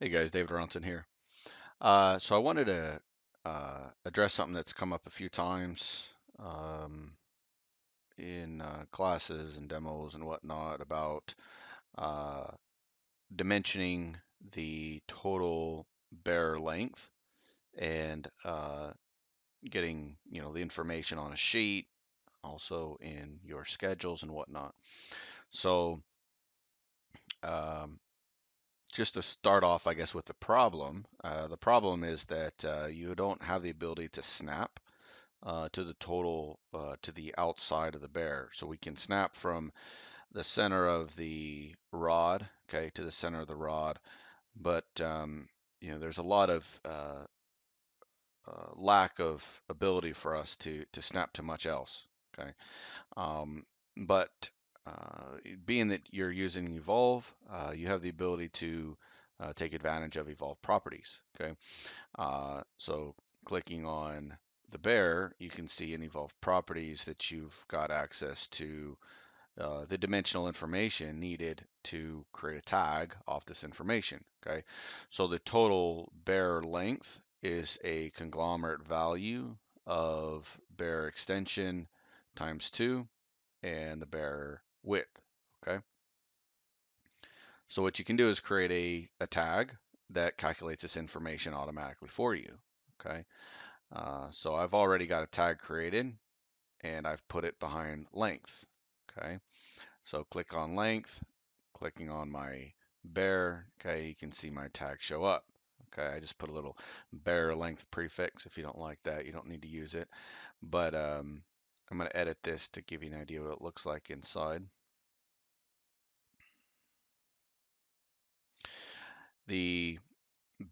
Hey guys, David Ronson here. So I wanted to address something that's come up a few times um, in classes and demos and whatnot about uh, dimensioning the total bearer length and getting the information on a sheet, also in your schedules and whatnot. So um, just to start off, I guess, with the problem is that you don't have the ability to snap to the total to the outside of the bear. So we can snap from the center of the rod, okay, to the center of the rod, but there's a lot of lack of ability for us to snap to much else, okay. But being that you're using eVolve, you have the ability to take advantage of eVolve properties, okay. So clicking on the bear, you can see in eVolve properties that you've got access to the dimensional information needed to create a tag off this information. Okay, so the total bear length is a conglomerate value of bear extension times 2 and the bear width. Okay, so what you can do is create a tag that calculates this information automatically for you. Okay, so I've already got a tag created and I've put it behind length. Okay, so click on length, clicking on my bear. Okay, you can see my tag show up. Okay, I just put a little bear length prefix. If you don't like that, you don't need to use it. But I'm going to edit this to give you an idea what it looks like inside. The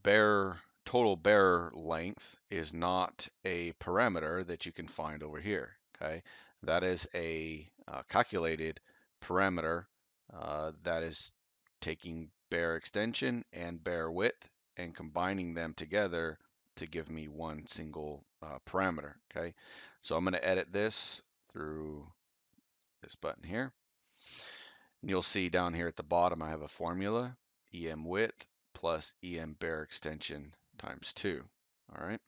bear total bear length is not a parameter that you can find over here. Okay, that is a calculated parameter that is taking bear extension and bear width and combining them together to give me one single parameter. Okay, so I'm going to edit this through this button here. And you'll see down here at the bottom I have a formula, EM width plus EM bear extension times 2. All right.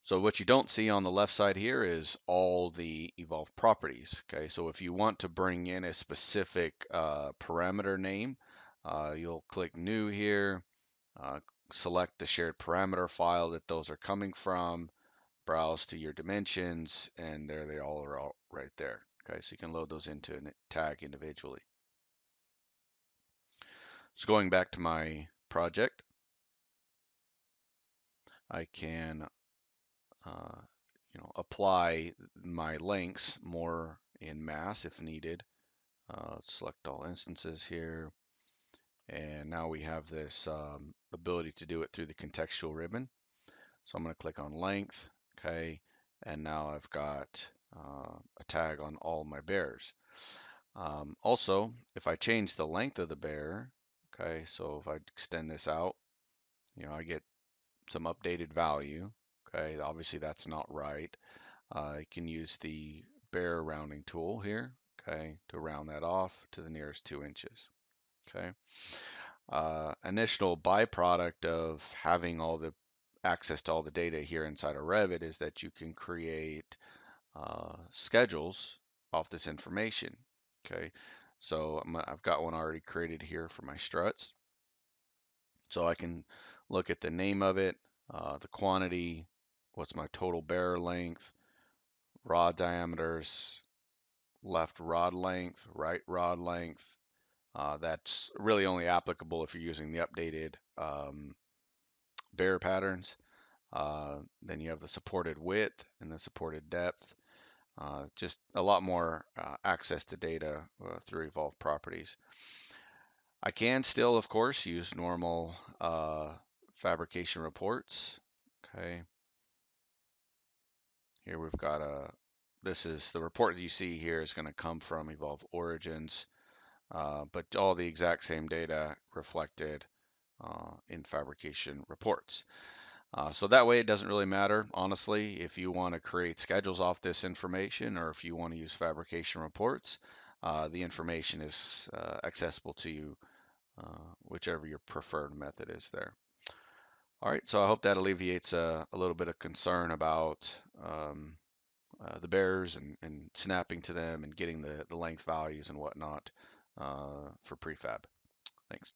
So what you don't see on the left side here is all the evolve properties. Okay, so if you want to bring in a specific parameter name, you'll click new here, uh, select the shared parameter file that those are coming from, browse to your dimensions, and there they all are all right there. Okay, so you can load those into a tag individually. So going back to my project, I can uh, apply my lengths more in mass if needed. Let's select all instances here. And now we have this ability to do it through the contextual ribbon. So I'm going to click on length, okay, and now I've got a tag on all my bears. Also, if I change the length of the bear, okay, so if I extend this out, I get some updated value. Okay, obviously that's not right. You can use the bear rounding tool here, okay, to round that off to the nearest 2 inches. Okay. Initial byproduct of having all the access to all the data here inside of Revit is that you can create schedules off this information. Okay, so I've got one already created here for my struts. So I can look at the name of it, the quantity, what's my total bearer length, rod diameters, left rod length, right rod length. That's really only applicable if you're using the updated bearer patterns. Then you have the supported width and the supported depth. Just a lot more access to data through eVolve properties. I can still, of course, use normal fabrication reports. Okay, here we've got this is the report that you see here is going to come from eVolve Origins, but all the exact same data reflected in fabrication reports. So that way it doesn't really matter, honestly, if you want to create schedules off this information or if you want to use fabrication reports. The information is accessible to you whichever your preferred method is there. All right, so I hope that alleviates a little bit of concern about the bearers and snapping to them and getting the length values and whatnot for prefab. Thanks.